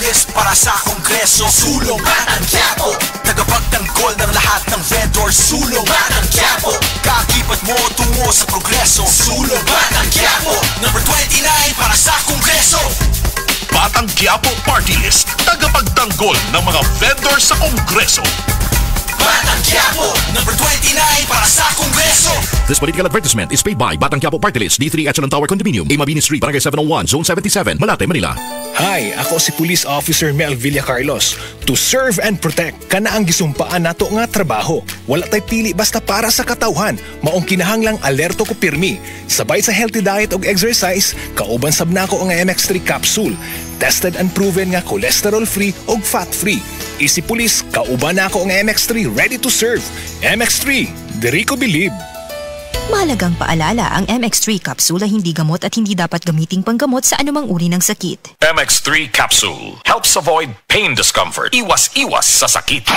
list para sa Kongreso. Sulong Batang Quiapo, tagapagtanggol ng lahat ng vendor. Sulong Batang Quiapo, kakibat mo tungo sa progreso. Sulong Batang Quiapo, number 29 para sa Kongreso. Batang Quiapo Party List, tagapagtanggol ng mga vendor sa Kongreso. Batang Quiapo, number 29 para sa Kongreso. This political advertisement is paid by Batang Quiapo Party List, D3 Echelon Tower Condominium, Mabini Street, Barangay 701, Zone 77, Malate, Manila. Hi, ako si Police Officer Mel Villacarlos. To serve and protect, kana ang gisumpaan nato nga trabaho. Wala tay pili basta para sa katawhan. Maong kinahanglang alerto ko pirmi. Sabay sa healthy diet og exercise, kauban sab nako ang MX3 capsule. Tested and proven nga cholesterol-free og fat-free. Easy Police, kauban nako ang MX3 ready to serve. MX3, diri ko believe. Mahalagang paalala, ang MX3 capsule ay hindi gamot at hindi dapat gamiting panggamot sa anumang uri ng sakit. MX3 Capsule helps avoid pain discomfort. Iwas-iwas sa sakit.